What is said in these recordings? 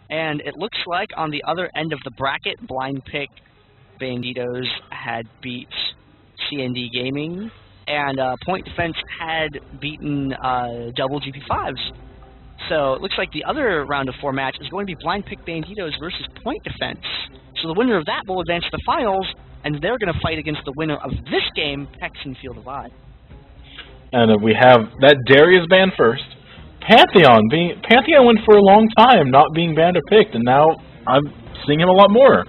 And it looks like on the other end of the bracket, Blind Pick Banditos had beat CND Gaming, and Point Defense had beaten Double GP5s. So it looks like the other round of 4 match is going to be Blind Pick Banditos versus Point Defense. So the winner of that will advance to the finals, and they're going to fight against the winner of this game, PECS and Field of Eye. And we have that Darius banned first. Pantheon went for a long time not being banned or picked, and now I'm seeing him a lot more.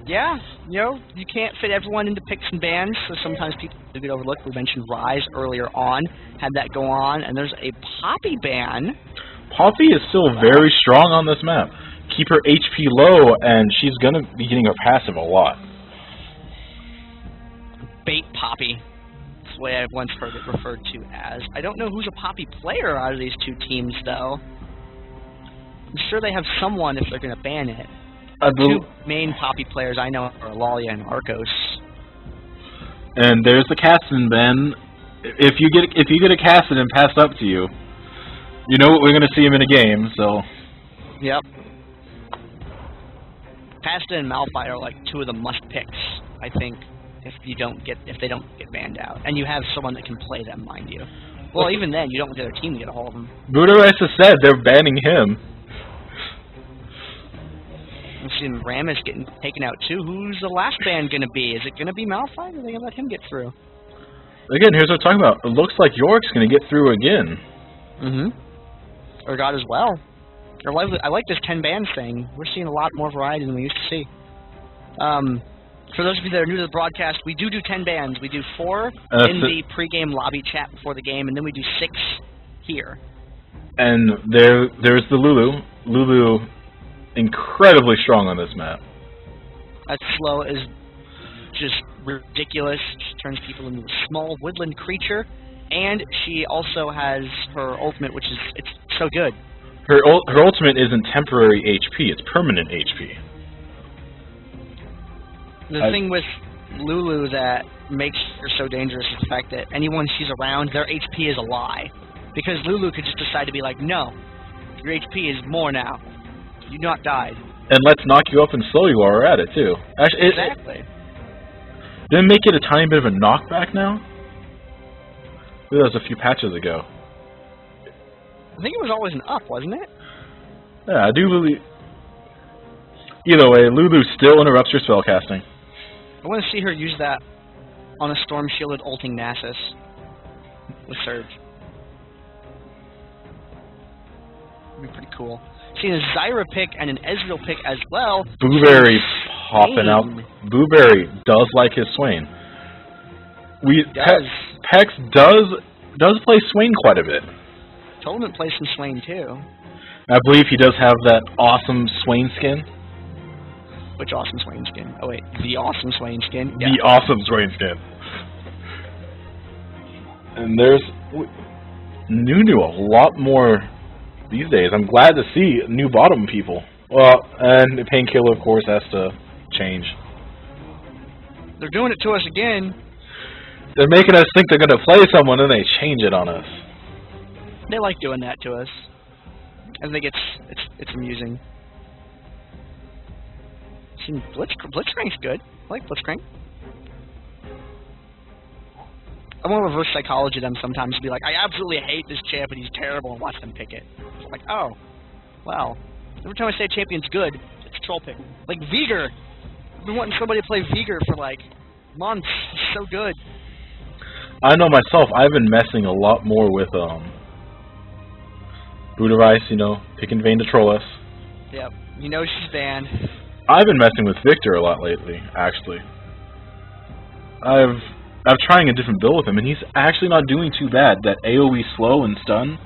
Yeah, you know, you can't fit everyone into picks and bans, so sometimes people get overlooked. We mentioned Rise earlier on, had that go on, and there's a Poppy ban. Poppy is still very strong on this map. Keep her HP low, and she's going to be getting her passive a lot. Bait Poppy. That's the way I've once heard it referred to as. I don't know who's a Poppy player out of these two teams, though. I'm sure they have someone if they're going to ban it. The two main Poppy players I know are Lalia and Arcos. And there's the Caston ban. If you get a Caston passed up to you, you know we're going to see him in a game. So. Yep. Caston and Malphite are like two of the must picks, I think, if they don't get banned out, and you have someone that can play them, mind you. Well, even then, you don't get their team to get a hold of them. Buddha has said they're banning him. I'm seeing Ramus getting taken out too. Who's the last ban going to be? Is it going to be Malphite, or are they going to let him get through? Again, here's what I'm talking about. It looks like York's going to get through again. Or God as well. I like this 10 bans thing. We're seeing a lot more variety than we used to see. For those of you that are new to the broadcast, we do 10 bans. We do 4 in the pregame lobby chat before the game, and then we do 6 here. And there's the Lulu. Lulu, incredibly strong on this map. That slow is just ridiculous. She turns people into a small woodland creature, and she also has her ultimate, which is it's so good. Her ultimate isn't temporary HP; it's permanent HP. The thing with Lulu that makes her so dangerous is the fact that anyone she's around, their HP is a lie. Because Lulu could just decide to be like, no, your HP is more now. You not died. And let's knock you up and slow you while we're at it, too. Actually, exactly. Didn't make it a tiny bit of a knockback now? That was a few patches ago. I think it was always an up, wasn't it? Yeah, I do believe... Either way, Lulu still interrupts your spellcasting. I want to see her use that on a storm-shielded ulting Nasus with Surge. That'd be pretty cool. Seeing a Zyra pick and an Ezreal pick as well. Booberry popping out. Booberry does like his Swain. PECS does play Swain quite a bit. Tournament plays some Swain too. I believe he does have that awesome Swain skin. Which awesome Swain skin? Oh wait, the awesome Swain skin? Yeah. The awesome Swain skin. And there's Nunu a lot more these days. I'm glad to see new bottom people. Well, and the Painkiller, of course, has to change. They're doing it to us again. They're making us think they're going to play someone, and they change it on us. They like doing that to us. I think it's amusing. Blitzcrank's good. I like Blitzcrank. I want to reverse psychology them sometimes to be like, I absolutely hate this champ and he's terrible, and watch them pick it. It's like, oh, well. Every time I say a champion's good, it's a troll pick. Like Veigar. I've been wanting somebody to play Veigar for like months. He's so good. I know myself, I've been messing a lot more with Buddha Rice, you know, picking Vayne to troll us. Yep. You know she's banned. I've been messing with Victor a lot lately, actually. I'm trying a different build with him, and he's actually not doing too bad. That AoE slow and stun.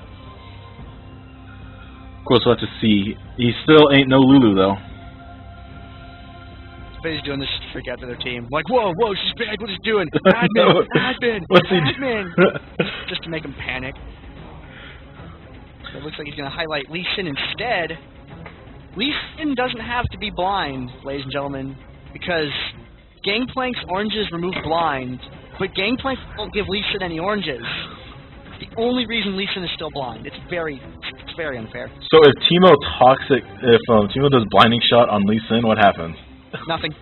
Of course, we'll have to see. He still ain't no Lulu, though. But he's doing this to freak out to their team. Like, whoa, she's bad, what is he doing? Admin! What's he doing? Just to make him panic. So it looks like he's going to highlight Lee Sin instead. Lee Sin doesn't have to be blind, ladies and gentlemen, because Gangplank's oranges remove blind, but Gangplank won't give Lee Sin any oranges. It's the only reason Lee Sin is still blind. It's very unfair. So if Teemo does blinding shot on Lee Sin, what happens? Nothing.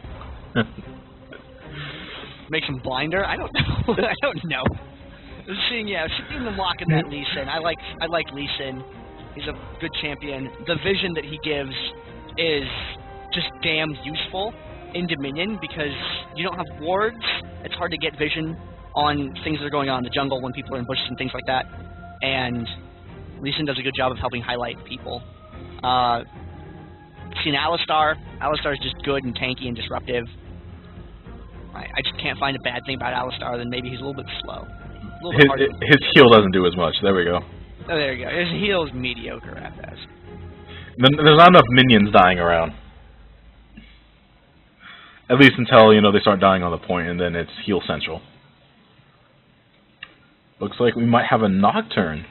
Makes him blinder? I don't know. I don't know. Seeing them locking that Lee Sin. I like Lee Sin. He's a good champion. The vision that he gives is just damn useful in Dominion because you don't have wards. It's hard to get vision on things that are going on in the jungle when people are in bushes and things like that. And Lee Sin does a good job of helping highlight people. Seen Alistar. Alistar is just good and tanky and disruptive. I just can't find a bad thing about Alistar, then maybe he's a little bit slow. His heal doesn't do as much. There we go. Oh, there you go. His heal is mediocre at best. There's not enough minions dying around. At least until, they start dying on the point, and then it's heal central. Looks like we might have a Nocturne.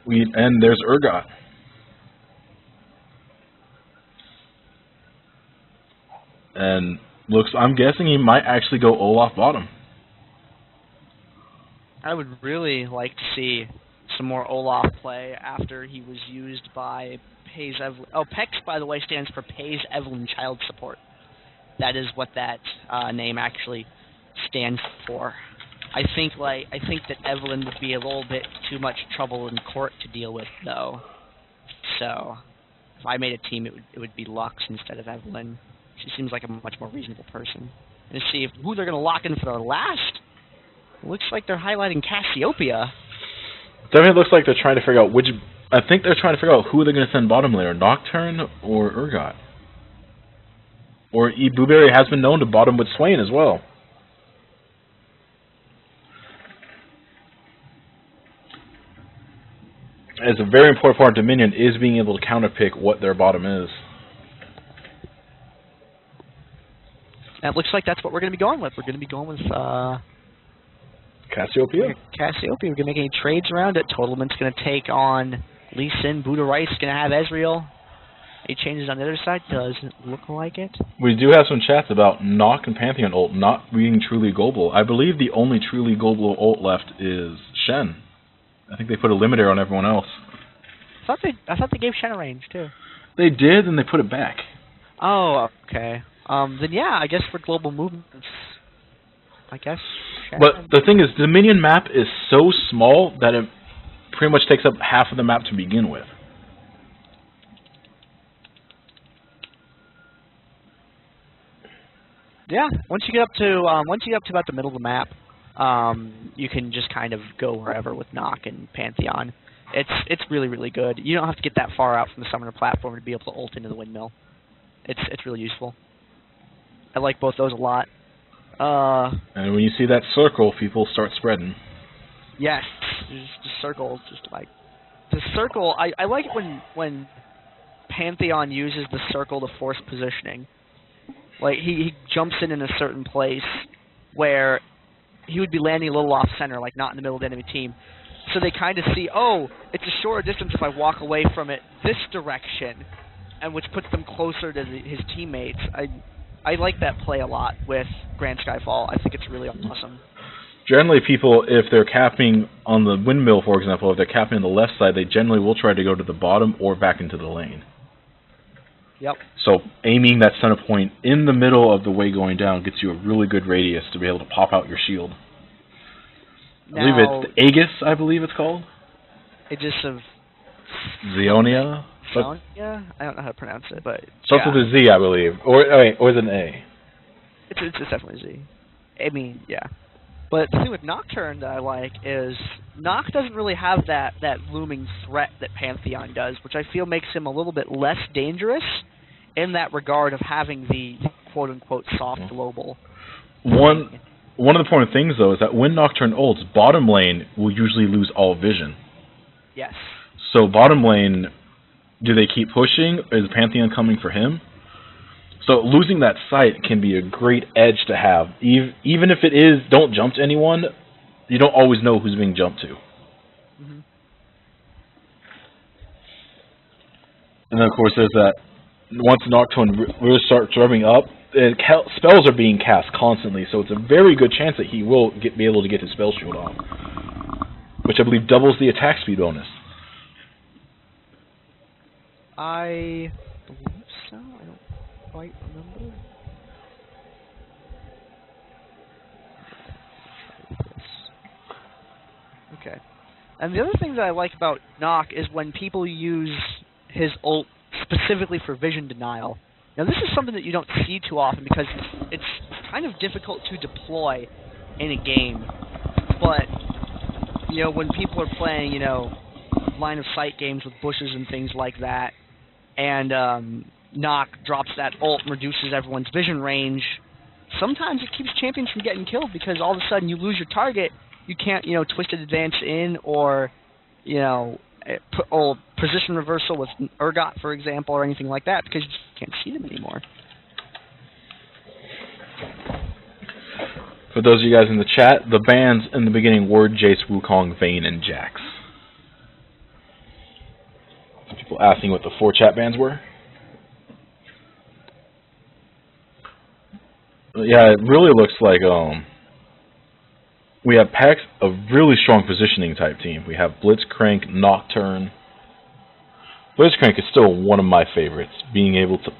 And there's Urgot. And I'm guessing he might actually go Olaf bottom. I would really like to see some more Olaf play after he was used by Pays Evelyn. Oh, PECS, by the way, stands for Pays Evelyn Child Support. That is what that name actually stands for. I think that Evelyn would be a little bit too much trouble in court to deal with, though. So, if I made a team, it would be Lux instead of Evelyn. She seems like a much more reasonable person. And to see who they're going to lock in for the last. It looks like they're highlighting Cassiopeia. Definitely looks like they're trying to figure out which. I think they're trying to figure out who they're going to send bottom laner, Nocturne or Urgot. Or Blueberry has been known to bottom with Swain as well. As a very important part of Dominion is being able to counterpick what their bottom is. That looks like that's what we're going to be going with. We're going to be going with Cassiopeia. We're going to make any trades around it. Totalment's going to take on Lee Sin. Buddha Rice going to have Ezreal. Any changes on the other side? Doesn't look like it. We do have some chats about Nock and Pantheon ult not being truly global. I believe the only truly global ult left is Shen. I think they put a limiter on everyone else. I thought they gave Shen a range too. They did, and they put it back. Oh, okay. Then yeah, I guess for global movements, I guess. Shen. But the thing is, the Dominion map is so small that it pretty much takes up half of the map to begin with. Yeah, once you get up to about the middle of the map, you can just kind of go wherever with Nock and Pantheon. It's really, really good. You don't have to get that far out from the summoner platform to be able to ult into the windmill. It's really useful. I like both those a lot. And when you see that circle, people start spreading. Yes, the circle, just like the circle. I like it when Pantheon uses the circle to force positioning. Like he jumps in a certain place where he would be landing a little off center, like not in the middle of the enemy team. So they kind of see, oh, it's a shorter distance if I walk away from it this direction, and which puts them closer to his teammates. I like that play a lot with Grand Skyfall. I think it's really awesome. Generally, people, if they're capping on the windmill, for example, if they're capping on the left side, they generally will try to go to the bottom or back into the lane. Yep. So aiming that center point in the middle of the way going down gets you a really good radius to be able to pop out your shield. I believe it's Aegis, I believe it's called. Aegis of Zeonia? Yeah, I don't know how to pronounce it, but starts with a Z, I believe. Or is it an A? It's definitely Z. I mean, yeah. But the thing with Nocturne that I like is Nock doesn't really have that looming threat that Pantheon does, which I feel makes him a little bit less dangerous in that regard of having the quote-unquote soft global. One of the important things, though, is that when Nocturne ults, bottom lane will usually lose all vision. Yes. So bottom lane, do they keep pushing? Is Pantheon coming for him? So losing that sight can be a great edge to have. Even if it is, don't jump to anyone, you don't always know who's being jumped to. Mm-hmm. And then, of course, there's that, once Nocturne really starts revving up, spells are being cast constantly, so it's a very good chance that he will be able to get his spell shield off, which I believe doubles the attack speed bonus. I believe so. I don't quite remember. Okay. And the other thing that I like about Nock is when people use his ult specifically for vision denial. Now, this is something that you don't see too often because it's kind of difficult to deploy in a game. But, you know, when people are playing, you know, line of sight games with bushes and things like that, and Nock drops that ult and reduces everyone's vision range, sometimes it keeps champions from getting killed because all of a sudden you lose your target. You can't, you know, twisted advance in or, you know, or position reversal with Urgot, for example, or anything like that because you just can't see them anymore. For those of you guys in the chat, the bans in the beginning were Jace, Wukong, Vayne, and Jax. Some people asking what the 4 chat bans were. Yeah, it really looks like we have PECS, a really strong positioning type team. We have Blitzcrank, Nocturne. Blitzcrank is still one of my favorites, being able to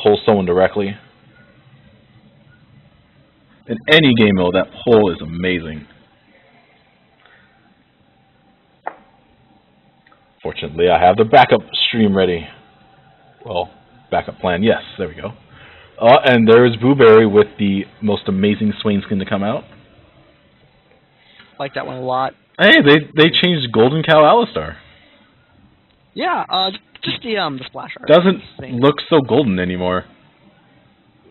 pull someone directly. In any game mode, that pull is amazing. Fortunately, I have the backup stream ready. Well, backup plan, yes, there we go. And there is Blueberry with the most amazing Swain skin to come out. Like that one a lot. Hey, they changed Golden Cow Alistar. Yeah, just the splash art. Doesn't look so golden anymore.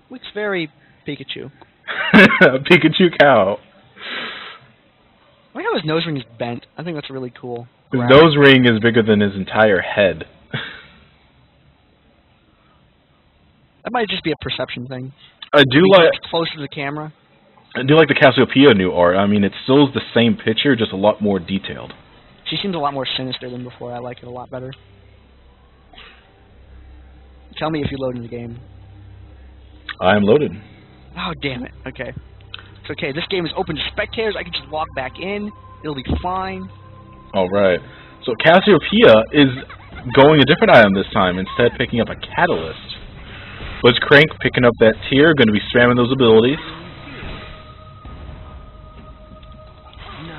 Looks very Pikachu. Pikachu cow. I like how his nose ring is bent. I think that's really cool. His nose ring is bigger than his entire head. That might just be a perception thing. I do like closer to the camera. I do like the Cassiopeia new art. I mean, it still is the same picture, just a lot more detailed. She seems a lot more sinister than before. I like it a lot better. Tell me if you load in the game. I am loaded. Oh, damn it. Okay. It's okay. This game is open to spectators. I can just walk back in. It'll be fine. All right. So Cassiopeia is going a different item this time, instead picking up a Catalyst. Blitzcrank picking up that tier, going to be spamming those abilities.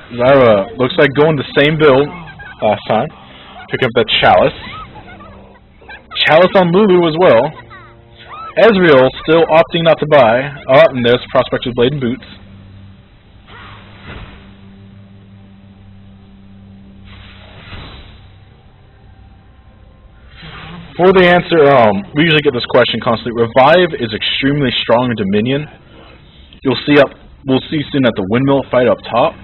Zyra looks like going the same build last time. Picking up that Chalice. Chalice on Lulu as well. Ezreal still opting not to buy. Oh, and there's Prospector's Blade and Boots. For the answer, we usually get this question constantly. Revive is extremely strong in Dominion. We'll see soon at the windmill fight up top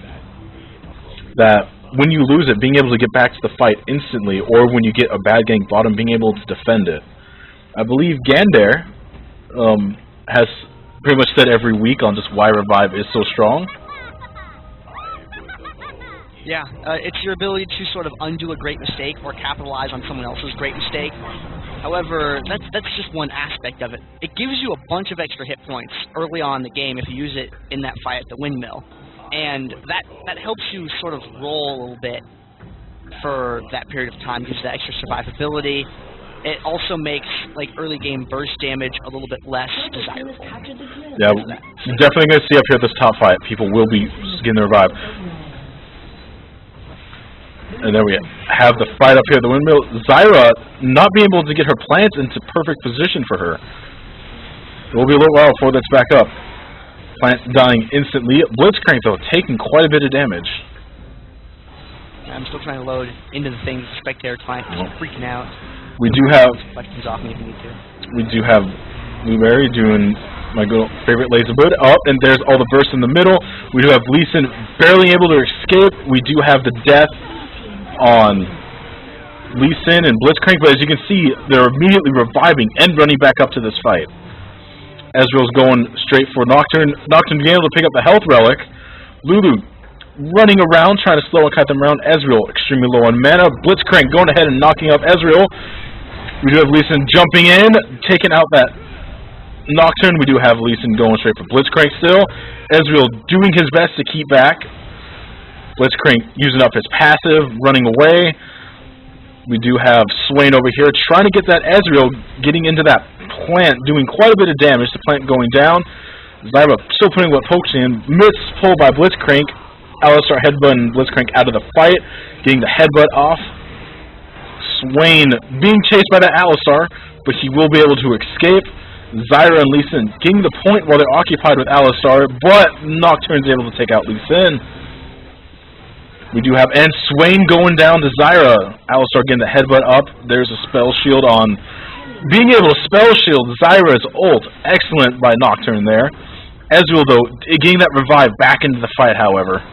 that when you lose it, being able to get back to the fight instantly, or when you get a bad gank bottom, being able to defend it. I believe Gander has pretty much said every week on just why Revive is so strong. Yeah, it's your ability to sort of undo a great mistake or capitalize on someone else's great mistake. However, that's just one aspect of it. It gives you a bunch of extra hit points early on in the game if you use it in that fight at the windmill. And that helps you sort of roll a little bit for that period of time, gives that extra survivability. It also makes like early game burst damage a little bit less desirable. Yeah, we're definitely going to see up here at this top fight, people will be getting the Revive. And then we have the fight up here at the windmill. Zyra not being able to get her plants into perfect position for her. It will be a little while before that's back up. Plant dying instantly. Blitzcrank, though, taking quite a bit of damage. I'm still trying to load into the things. Spectator client is freaking out. We do have... Questions off me if you need to. We do have Blueberry doing my good favorite laser boot. Oh, and there's all the bursts in the middle. We do have Lee Sin barely able to escape. We do have the death on Lee Sin and Blitzcrank, but as you can see, they're immediately reviving and running back up to this fight. Ezreal's going straight for Nocturne. Nocturne being able to pick up the health relic. Lulu running around, trying to slow and cut them around. Ezreal extremely low on mana. Blitzcrank going ahead and knocking up Ezreal. We do have Lee Sin jumping in, taking out that Nocturne, we do have Lee Sin going straight for Blitzcrank still. Ezreal doing his best to keep back. Blitzcrank using up his passive, running away. We do have Swain over here trying to get that Ezreal, getting into that plant, doing quite a bit of damage. The plant going down. Zyra still putting what pokes in. Miss pull by Blitzcrank. Alistar headbutting Blitzcrank out of the fight, getting the headbutt off. Swain being chased by that Alistar, but he will be able to escape. Zyra and Lee Sin getting the point while they're occupied with Alistar, but Nocturne's able to take out Lee Sin. We do have, and Swain going down to Zyra. Alistar getting the headbutt up. There's a spell shield on. Being able to spell shield Zyra's ult. Excellent by Nocturne there. Ezreal, though, getting that revive back into the fight, however.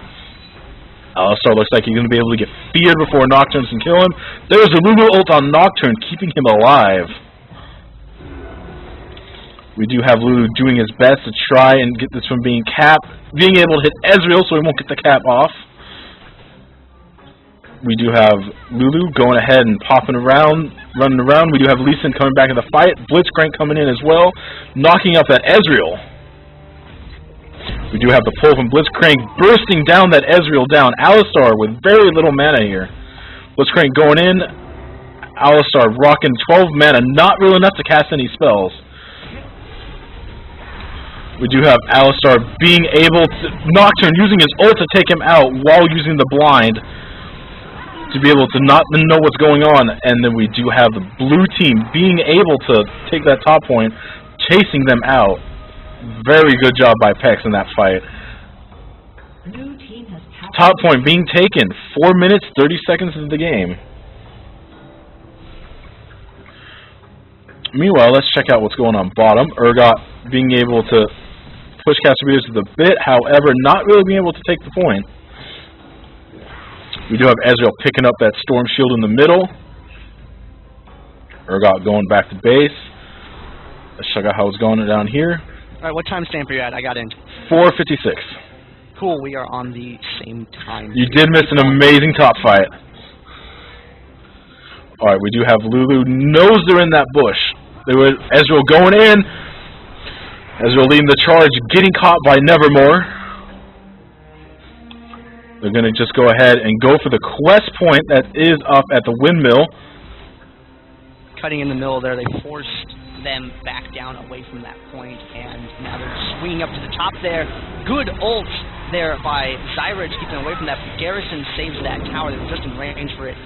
Alistar looks like he's going to be able to get feared before Nocturne can kill him. There's a Lulu ult on Nocturne, keeping him alive. We do have Lulu doing his best to try and get this from being capped. Being able to hit Ezreal so he won't get the cap off. We do have Lulu going ahead and popping around, running around. We do have Lee Sin coming back in the fight. Blitzcrank coming in as well, knocking up that Ezreal. We do have the pull from Blitzcrank, bursting down that Ezreal down. Alistar with very little mana here. Blitzcrank going in. Alistar rocking 12 mana, not real enough to cast any spells. We do have Alistar being able to... Nocturne using his ult to take him out while using the blind to be able to not know what's going on. And then we do have the blue team being able to take that top point, chasing them out. Very good job by PECS in that fight. Top point being taken. 4 minutes, 30 seconds into the game. Meanwhile, let's check out what's going on bottom. Urgot being able to push Castabeaters to the bit, however, not really being able to take the point. We do have Ezreal picking up that Storm Shield in the middle. Urgot going back to base. Let's check out how it's going down here. Alright, what time stamp are you at? I got in. 4:56. Cool, we are on the same time. You did miss an amazing top fight. Alright, we do have Lulu. Knows they're in that bush. There was Ezreal going in. Ezreal leading the charge, getting caught by Nevermore. They're going to just go ahead and go for the quest point that is up at the windmill. Cutting in the middle there, they forced them back down away from that point, and now they're swinging up to the top there. Good ult there by Zyra to keep them away from that. Garrison saves that tower. They were just in range for it.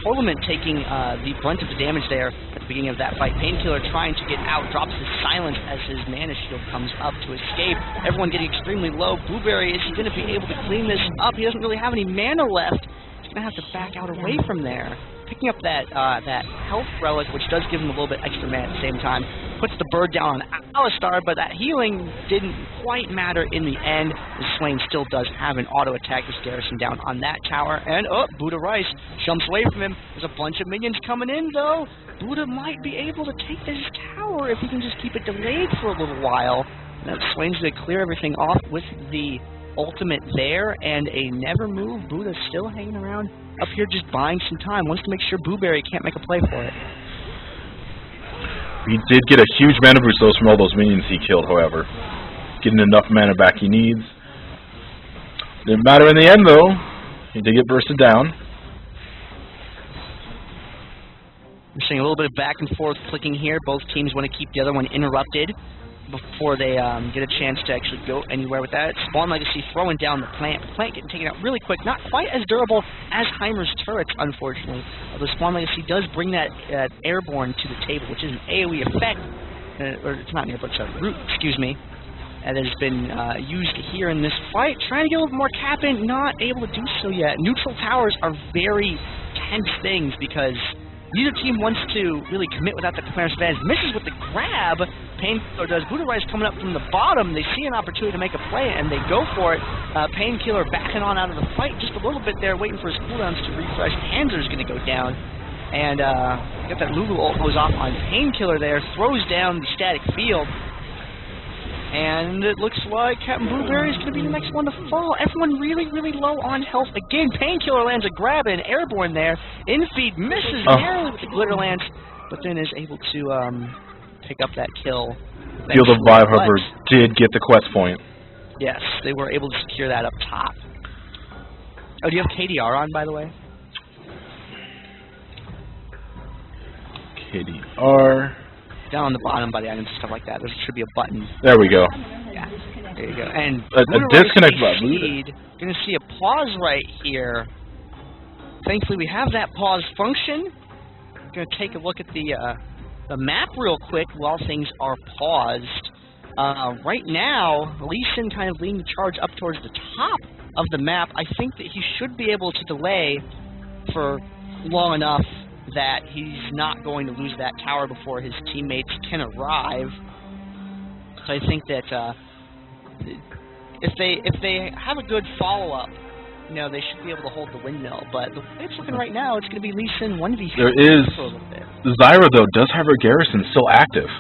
Tournament taking the brunt of the damage there at the beginning of that fight. Painkiller trying to get out, drops his silence as his mana shield comes up to escape. Everyone getting extremely low. Blueberry, is he going to be able to clean this up? He doesn't really have any mana left. He's going to have to back out away from there. Picking up that that health relic, which does give him a little bit extra mana at the same time, puts the bird down on Alistar, but that healing didn't quite matter in the end. The Swain still does have an auto attack with Garrison down on that tower, and Buddha Rice jumps away from him. There's a bunch of minions coming in though. Buddha might be able to take this tower if he can just keep it delayed for a little while. That Swain's going to clear everything off with the ultimate there, and a never move. Buddha's still hanging around up here just buying some time. Wants to make sure Blueberry can't make a play for it. He did get a huge mana boost from all those minions he killed, however. Getting enough mana back he needs. Didn't matter in the end, though. He did get bursted down. We're seeing a little bit of back and forth clicking here. Both teams want to keep the other one interrupted before they get a chance to actually go anywhere with that. Spawn Legacy throwing down the plant. The plant getting taken out really quick. Not quite as durable as Heimer's turrets, unfortunately. Although Spawn Legacy does bring that airborne to the table, which is an AoE effect. Or it's not an airborne, it's a root, excuse me. That has been used here in this fight. Trying to get a little more cap in, not able to do so yet. Neutral towers are very tense things because neither team wants to really commit without the clearance advantage. Misses with the grab. Painkiller does. Buddha Rice coming up from the bottom. They see an opportunity to make a play, and they go for it. Painkiller backing on out of the fight just a little bit there, waiting for his cooldowns to refresh. Panzer's going to go down. And got that Lulu ult goes off on Painkiller there. Throws down the static field. And it looks like Captain Blueberry is going to be the next one to fall. Everyone really, really low on health. Again, Painkiller lands a grab and airborne there. Infeed misses narrowly with the Glitter Lance, but then is able to pick up that kill Field of Vibe, however, did get the quest point. Yes, they were able to secure that up top. Oh, do you have KDR on, by the way? KDR. Down on the bottom by the items and stuff like that. There should be a button. There we go. Yeah, there you go. And a disconnect button. You're going to see a pause right here. Thankfully, we have that pause function. We're going to take a look at the map real quick while things are paused. Right now, Lee Sin kind of leading the charge up towards the top of the map. I think that he should be able to delay for long enough that he's not going to lose that tower before his teammates can arrive. So I think that if they have a good follow-up, you know, they should be able to hold the windmill. But the way it's looking right now, it's going to be Lee Sin 1v3. There is... Zyra, though, does have her garrison still active.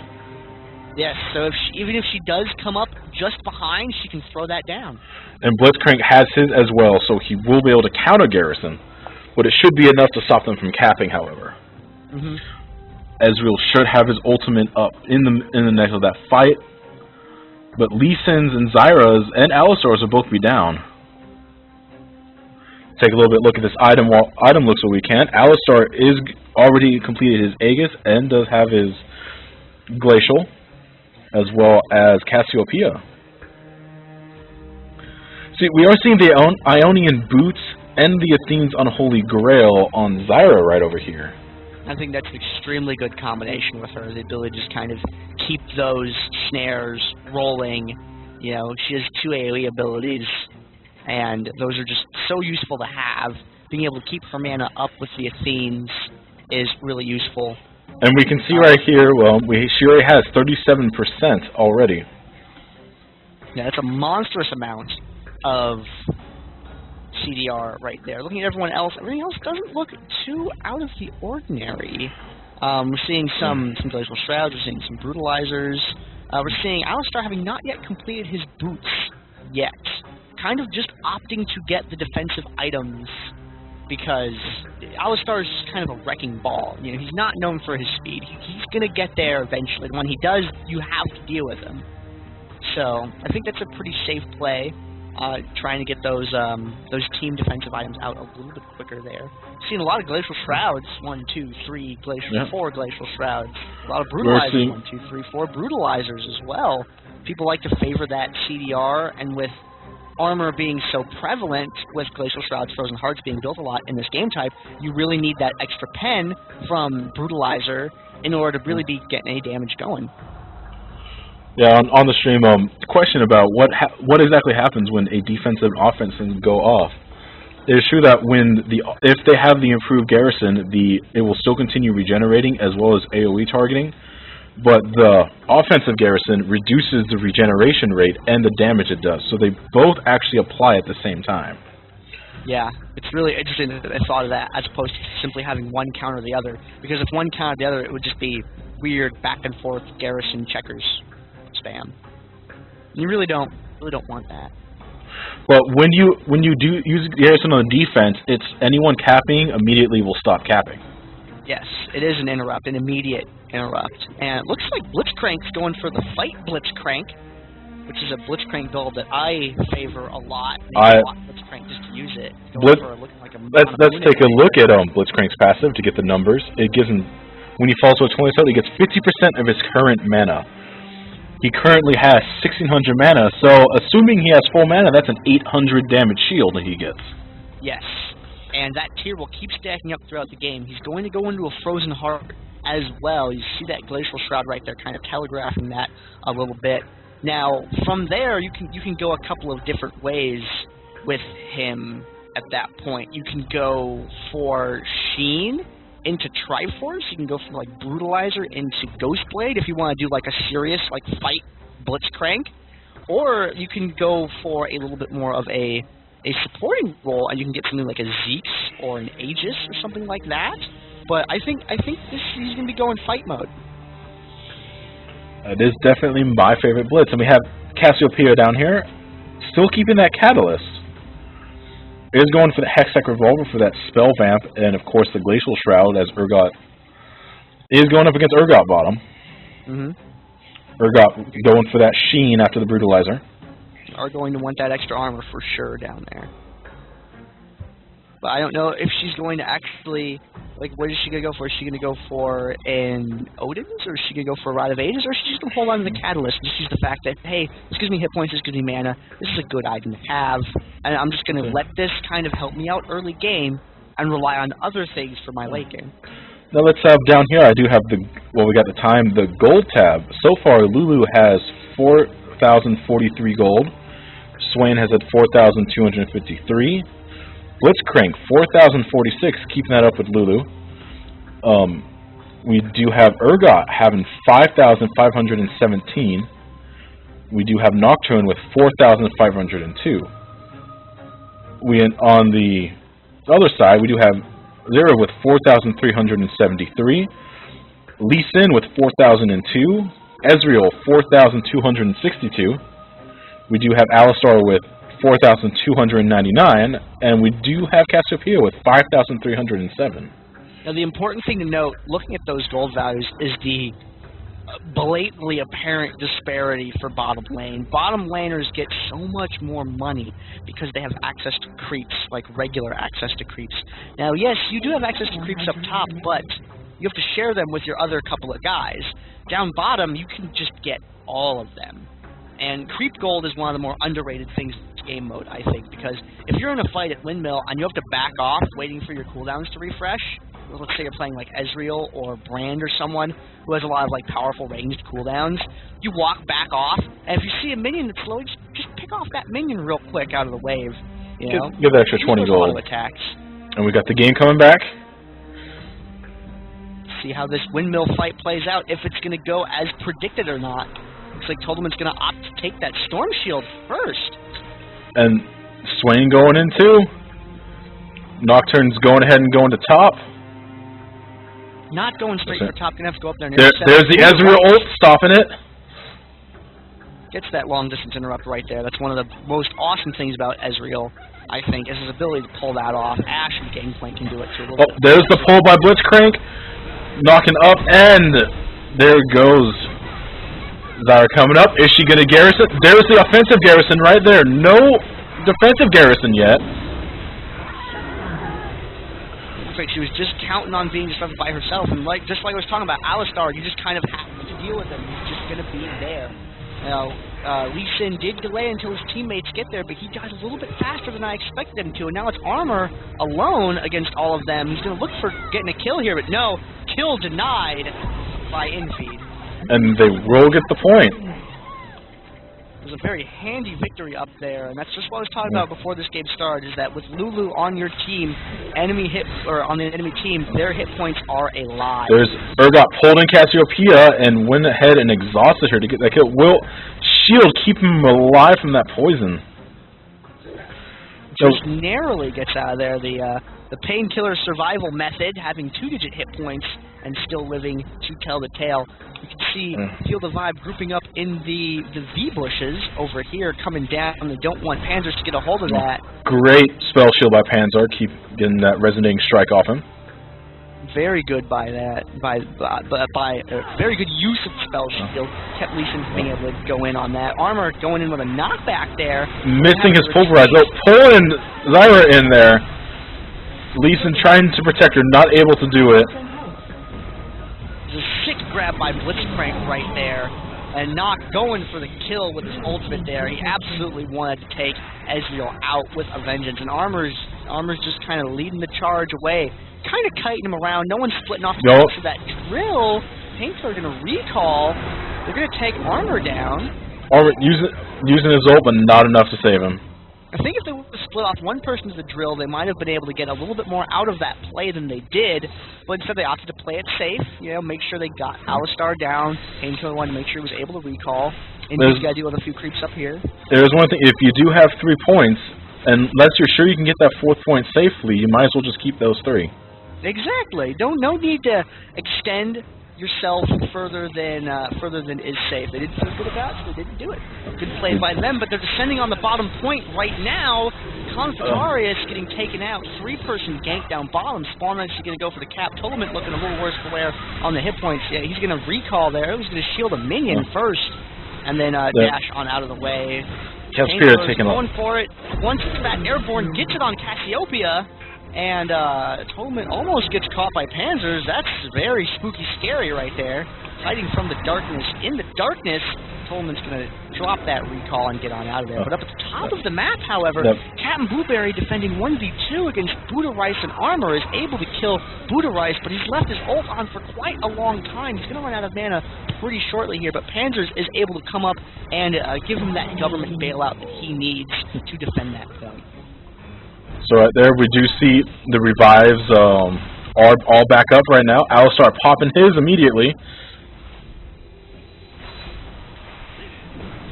Yes, so even if she does come up just behind, she can throw that down. And Blitzcrank has his as well, so he will be able to counter garrison. But it should be enough to stop them from capping, however. Ezreal should have his ultimate up in the next of that fight. But Lee Sin's and Zyra's and Alistar's will both be down. Take a little bit look at this item looks what we can. Alistar is already completed his Aegis and does have his Glacial, as well as Cassiopeia. See, we are seeing the Ionian Boots and the Athene's Unholy Grail on Zyra right over here. I think that's an extremely good combination with her, the ability to just kind of keep those snares rolling. You know, she has 2 AoE abilities, and those are just so useful to have. Being able to keep her mana up with the Athenes is really useful. And we can see right here, well, she already has 37% already. Yeah, that's a monstrous amount of CDR right there. Looking at everyone else, everything else doesn't look too out of the ordinary. We're seeing some Glacial Shrouds, we're seeing some Brutalizers. We're seeing Alistar having not yet completed his boots yet. Kind of just opting to get the defensive items because Alistar is just kind of a wrecking ball. You know, he's not known for his speed. He's going to get there eventually. When he does, you have to deal with him. So I think that's a pretty safe play. Trying to get those team defensive items out a little bit quicker there. Seen a lot of Glacial Shrouds, 1, 2, 3, Glacial, 4 Glacial Shrouds. A lot of Brutalizers, 1, 2, 3, 4 Brutalizers as well. People like to favor that CDR, and with armor being so prevalent, with Glacial Shrouds, Frozen Hearts being built a lot in this game type, you really need that extra pen from Brutalizer in order to really be getting any damage going. Yeah, on the stream, question about what exactly happens when a defensive and offensive go off. It is true that if they have the improved garrison, it will still continue regenerating as well as AoE targeting, but the offensive garrison reduces the regeneration rate and the damage it does, so they both actually apply at the same time. Yeah, it's really interesting that they thought of that as opposed to simply having one counter the other, because if one countered the other, it would just be weird back and forth garrison checkers spam. You really don't want that. Well, when you do use garrison on the defense, it's anyone capping immediately will stop capping. Yes, it is an immediate interrupt. And it looks like Blitzcrank's going for the fight Blitzcrank, which is a Blitzcrank build that I favor a lot. I want Blitzcrank just to use it. Let's take a look at Blitzcrank's passive to get the numbers. It gives him, when he falls to a 27, he gets 50% of his current mana. He currently has 1600 mana, so assuming he has full mana, that's an 800 damage shield that he gets. Yes, and that tier will keep stacking up throughout the game. He's going to go into a Frozen Heart as well. You see that Glacial Shroud right there, kind of telegraphing that a little bit. Now, from there, you can go a couple of different ways with him at that point. You can go for Sheen into Triforce. You can go from like Brutalizer into Ghostblade if you want to do like a serious like fight Blitzcrank, or you can go for a little bit more of a supporting role, and you can get something like a Zeke's or an Aegis or something like that. But I think he's going to be going fight mode. It is definitely my favorite Blitz, and we have Cassiopeia down here, still keeping that Catalyst. Is going for the Hextech Revolver for that Spell Vamp, and of course the Glacial Shroud as Urgot is going up against Urgot bottom. Urgot going for that sheen after the Brutalizer. Are going to want that extra armor for sure down there. But I don't know if she's going to actually, like, what is she going to go for? Is she going to go for an Odin's, or is she going to go for a Rite of Ages, or is she just going to hold on to the Catalyst and just use the fact that, hey, this gives me hit points, this gives me mana, this is a good item to have, and I'm just going to let this kind of help me out early game and rely on other things for my late game. Now let's have down here, I do have the, well, we got the time, the gold tab. So far, Lulu has 4,043 gold. Swain has at 4,253. Blitzcrank, 4,046, keeping that up with Lulu. We do have Urgot having 5,517. We do have Nocturne with 4,502. On the other side, we do have Zera with 4,373. Lee Sin with 4,002. Ezreal, 4,262. We do have Alistar with 4,299, and we do have Cassiopeia with 5,307. Now, the important thing to note, looking at those gold values, is the blatantly apparent disparity for bottom lane. Bottom laners get so much more money because they have access to creeps, like regular access to creeps. Now, yes, you do have access to creeps up top, but you have to share them with your other couple of guys. Down bottom, you can just get all of them. And creep gold is one of the more underrated things in game mode, I think, because if you're in a fight at Windmill and you have to back off waiting for your cooldowns to refresh, let's say you're playing like Ezreal or Brand or someone who has a lot of like powerful ranged cooldowns, you walk back off, and if you see a minion that's slow, just pick off that minion real quick out of the wave. You know? Give that extra 20 gold. A lot of attacks. And we got the game coming back. See how this Windmill fight plays out, if it's going to go as predicted or not. Looks like Totalman's going to opt to take that Storm Shield first. And Swain going in too. Nocturne's going ahead and going to top. Not going straight for top, going to have to go up there. And there's the Ezreal ult, stopping it. Gets that long distance interrupt right there. That's one of the most awesome things about Ezreal, I think, is his ability to pull that off. Ashe and Gangplank can do it too. Oh, there's the pull by Blitzcrank. Knocking up, and there goes Zyra coming up. Is she going to garrison? There's the offensive garrison right there. No defensive garrison yet. Looks like she was just counting on being disrupted by herself, and just like I was talking about, Alistar, you just kind of have to deal with him. He's just going to be there. Now, Lee Sin did delay until his teammates get there, but he died a little bit faster than I expected him to, and now it's Armor alone against all of them. He's going to look for getting a kill here, but no, kill denied by Infeed. And they will get the point. It was a very handy victory up there, and that's just what I was talking about before this game started, is that with Lulu on your team, on the enemy team, their hit points are a lie. There's Urgot pulled in Cassiopeia and went ahead and exhausted her to get that kill. Will Shield keep him alive from that poison? Just narrowly gets out of there. The painkiller survival method, having 2-digit hit points and still living to tell the tale. You can see Feel the Vibe grouping up in the V bushes over here, coming down. They don't want Panzers to get a hold of that. Great spell shield by Panzer, keep getting that resonating strike off him. Very good by that, by very good use of spell shield. Kept Lee Sin from being able to go in on that. Armor going in with a knockback there. Missing his pulverize. Oh, pulling Zyra in there. Lee Sin trying to protect her, not able to do it. There's a sick grab by Blitzcrank right there, and Nock going for the kill with his ultimate there. He absolutely wanted to take Ezreal out with a vengeance, and Armor's just kind of leading the charge away, kind of kiting him around. No one's splitting off the of that drill. Pinks are going to recall. They're going to take Armor down. Armor using his ult, but not enough to save him. I think if they would have split off one person to the drill, they might have been able to get a little bit more out of that play than they did. But instead, they opted to play it safe. You know, make sure they got Alistar down. Painkiller wanted to make sure he was able to recall. And he's got to deal with a few creeps up here. There's one thing: if you do have 3 points, unless you're sure you can get that 4th point safely, you might as well just keep those 3. Exactly. No need to extend yourself further than is safe. They didn't feel good about it, so they didn't do it. Good play by them, but they're descending on the bottom point right now. Confitarius getting taken out. 3-person gank down bottom. Spawn Knight's going to go for the cap. Totalment looking a little worse for wear on the hit points. Yeah, he's going to recall there. He's going to shield a minion first, and then dash on out of the way. Spirit taking going for it. Once that airborne gets it on Cassiopeia, and Totalment almost gets caught by Panzers. That's very spooky scary right there. Fighting from the darkness. In the darkness, Totalment's going to drop that recall and get on out of there. But up at the top of the map, however, Captain Blueberry defending 1v2 against Buddha Rice and Armor is able to kill Buddha Rice, but he's left his ult on for quite a long time. He's going to run out of mana pretty shortly here, but Panzers is able to come up and give him that government bailout that he needs to defend that point. So right there, we do see the revives are all back up right now. Alistar popping his immediately.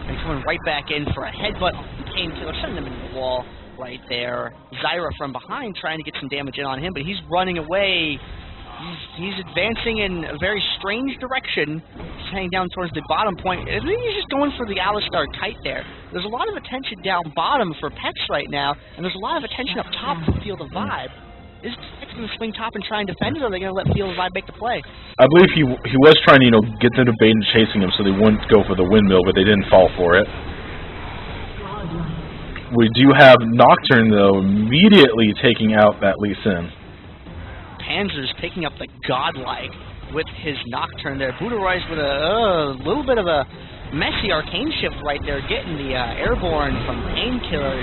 And coming right back in for a headbutt painkiller, sending him into the wall right there. Zyra from behind trying to get some damage in on him, but he's running away. He's advancing in a very strange direction. He's heading down towards the bottom point. I think he's just going for the Alistar kite there. There's a lot of attention down bottom for PECS right now, and there's a lot of attention up top for Feel the Vibe. Is PECS going to swing top and try and defend it, or are they going to let Feel the Vibe make the play? I believe he was trying to, get them to bait and chasing him so they wouldn't go for the windmill, but they didn't fall for it. We do have Nocturne, though, immediately taking out that Lee Sin. Panzer's picking up the godlike with his Nocturne there. Buddha Rice with a little bit of a messy arcane shift right there, getting the airborne from Painkiller.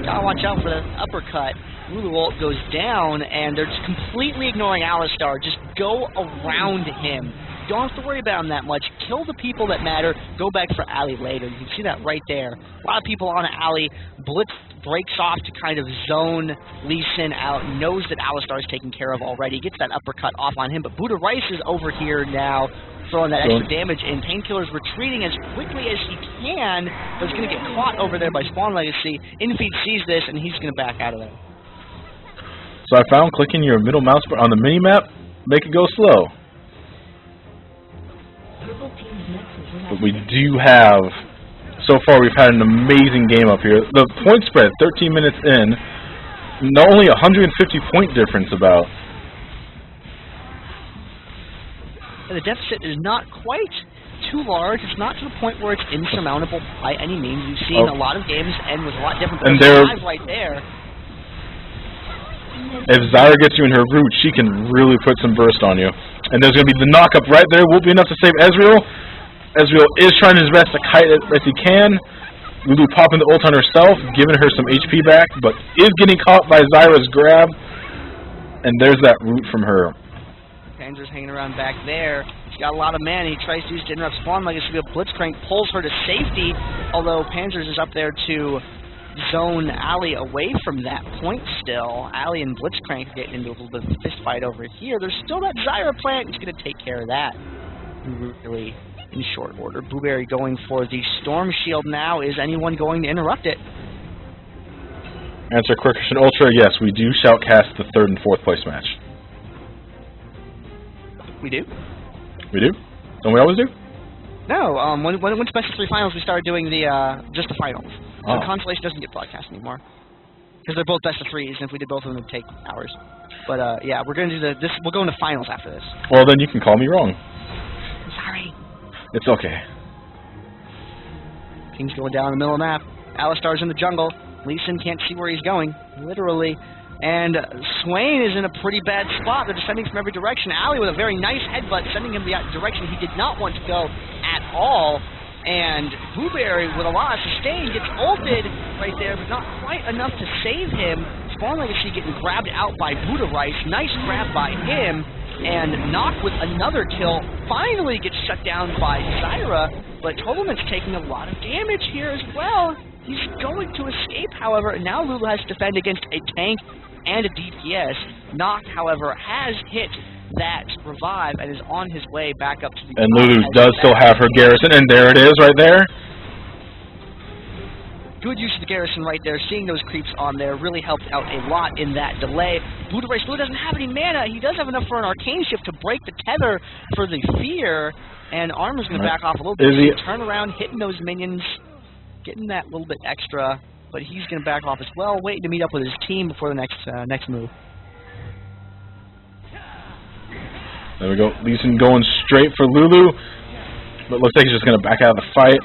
Gotta watch out for the uppercut. Lulu ult goes down, and they're just completely ignoring Alistar. Just go around him. Don't have to worry about him that much. Kill the people that matter. Go back for Ali later. You can see that right there. A lot of people on Ali. Blitz breaks off to kind of zone Lee Sin out. Knows that Alistar is taken care of already. Gets that uppercut off on him. But Buddha Rice is over here now, throwing that extra damage in. Painkiller's retreating as quickly as he can, but he's going to get caught over there by Spawn Legacy. Infeed sees this, and he's going to back out of there. So I found clicking your middle mouse button on the mini-map, make it go slow. But we do have, so far we've had an amazing game up here. The point spread, 13 minutes in, not only 150 point difference about. The deficit is not quite too large. It's not to the point where it's insurmountable by any means. We've seen a lot of games end with a lot different. And they're right there. If Zyra gets you in her root, she can really put some burst on you. And there's going to be the knock-up right there. Won't be enough to save Ezreal. Ezreal is trying his best to kite it as he can. Lulu popping the ult on herself, giving her some HP back, but is getting caught by Zyra's grab. And there's that root from her. Panzer's hanging around back there. He's got a lot of mana. He tries to use to interrupt Spawn Legacy. Blitzcrank pulls her to safety, although Panzer's is up there to zone Ali away from that point still. Ali and Blitzcrank are getting into a little bit of a fist fight over here. There's still that Zyra plant. He's going to take care of that really in short order. Blueberry going for the Storm Shield now. Is anyone going to interrupt it? Answer Question Ultra, yes, we do shoutcast the 3rd and 4th place match. We do? We do? Don't we always do? No, when it went to best of 3 finals, we started doing the just the finals. So Constellation doesn't get broadcast anymore because they're both best of 3s, and if we did both of them, it would take hours. But yeah, we're gonna do this. We'll go into finals after this. Well, then you can call me wrong. I'm sorry. It's okay. King's going down in the middle of the map. Alistar's in the jungle. Lee Sin can't see where he's going, literally. And Swain is in a pretty bad spot. They're descending from every direction. Ali with a very nice headbutt, sending him the direction he did not want to go at all. And Blueberry, with a lot of sustain, gets ulted right there, but not quite enough to save him. Spawn Legacy getting grabbed out by Buddha Rice. Nice grab by him. And Nock with another kill finally gets shut down by Zyra. But Totalment's taking a lot of damage here as well. He's going to escape, however, and now Lulu has to defend against a tank and a DPS. Nock, however, has hit that revive and is on his way back up to the... And Lulu does still have her garrison, and there it is right there. Good use of the garrison right there. Seeing those creeps on there really helped out a lot in that delay. Buddha Rice doesn't have any mana. He does have enough for an arcane shift to break the tether for the fear, and Armor's going to back off a little bit. Turn around, hitting those minions, getting that little bit extra but he's going to back off as well, waiting to meet up with his team before the next move. There we go. Lee Sin going straight for Lulu, but looks like he's just going to back out of the fight.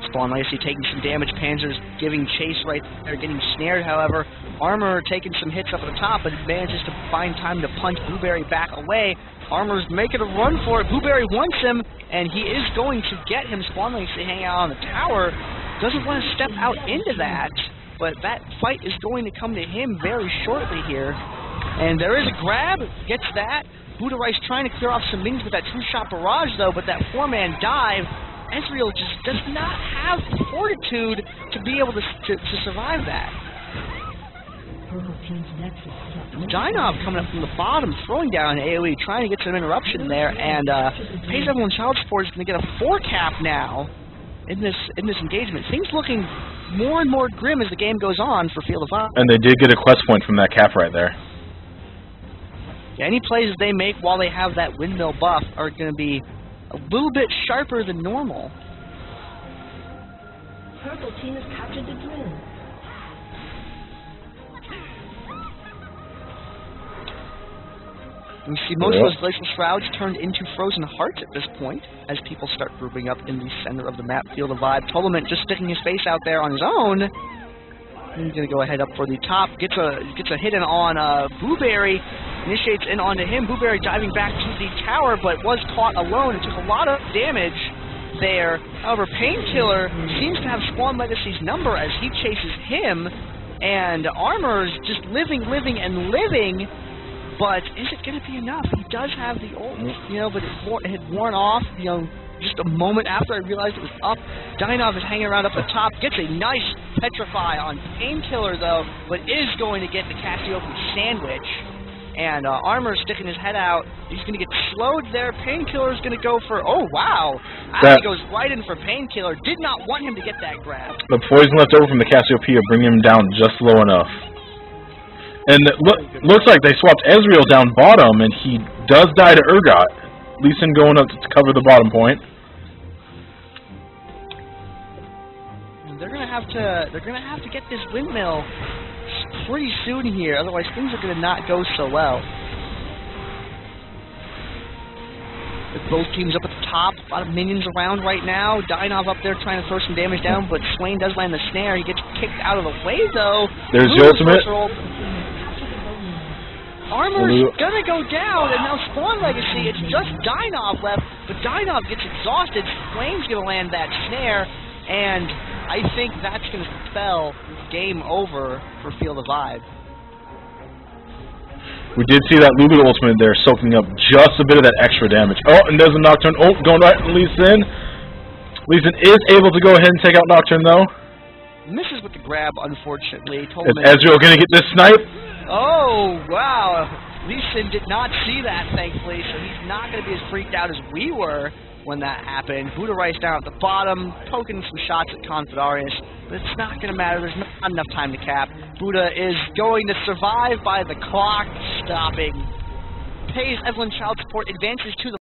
Spawn Legacy taking some damage. Panzer's giving chase right there, getting snared, however. Armor taking some hits up at the top, but manages to find time to punch Blueberry back away. Armor's making a run for it. Blueberry wants him, and he is going to get him. Spawn Legacy hanging out on the tower. Doesn't want to step out into that, but that fight is going to come to him very shortly here. And there is a grab, gets that. Buddha Rice trying to clear off some minions with that true shot barrage, though, but that 4-man dive, Ezreal just does not have the fortitude to be able to survive that. Dynov coming up from the bottom, throwing down AoE, trying to get some interruption there, and Pays Everyone Child Support is going to get a 4-cap now in this engagement. Things looking more and more grim as the game goes on for Field of Fire. And they did get a quest point from that cap right there. Yeah, any plays they make while they have that windmill buff are going to be a little bit sharper than normal. Purple team has captured the drill. We see most of those Glacial Shrouds turned into Frozen Hearts at this point, as people start grouping up in the center of the map. Field of Vibe. Tolerant just sticking his face out there on his own. He's going to go ahead up for the top. Gets a hit in on Blueberry. Initiates in onto him. Blueberry diving back to the tower, but was caught alone. It took a lot of damage there. However, Painkiller seems to have Spawn Legacy's number as he chases him, and Armor's just living, and living. But is it going to be enough? He does have the ult, but it had worn off, just a moment after I realized it was up. Dynov is hanging around up the top, gets a nice Petrify on Painkiller, though, but is going to get the Cassiopeia sandwich. And Armor sticking his head out. He's going to get slowed there. Painkiller's going to go for, oh, wow. He goes right in for Painkiller. Did not want him to get that grab. The poison left over from the Cassiopeia bring him down just low enough. And it looks like they swapped Ezreal down bottom, and he does die to Urgot. Lee Sin going up to cover the bottom point. They're gonna have to get this windmill pretty soon here, otherwise things are gonna not go so well. With both teams up at the top, a lot of minions around right now. Dynov up there trying to throw some damage down, but Swain does land the snare. He gets kicked out of the way, though. There's the ultimate. Armor's gonna go down, and now Spawn Legacy, it's just Dynov left, but Dynov gets exhausted. Swain's gonna land that snare, and I think that's gonna spell game over for Field of Vibe. We did see that Lulu ultimate there soaking up just a bit of that extra damage. Oh, and there's a Nocturne. Oh, going right to Lee Sin. Lee Sin is able to go ahead and take out Nocturne, though. Misses with the grab, unfortunately. Is Ezreal going to get this snipe? Oh, wow. Lee Sin did not see that, thankfully, so he's not going to be as freaked out as we were when that happened. Buddha Rice down at the bottom, poking some shots at Confidarius, but it's not going to matter. There's not enough time to cap. Buddha is going to survive by the clock stopping. Pays Evelyn Child Support, advances to the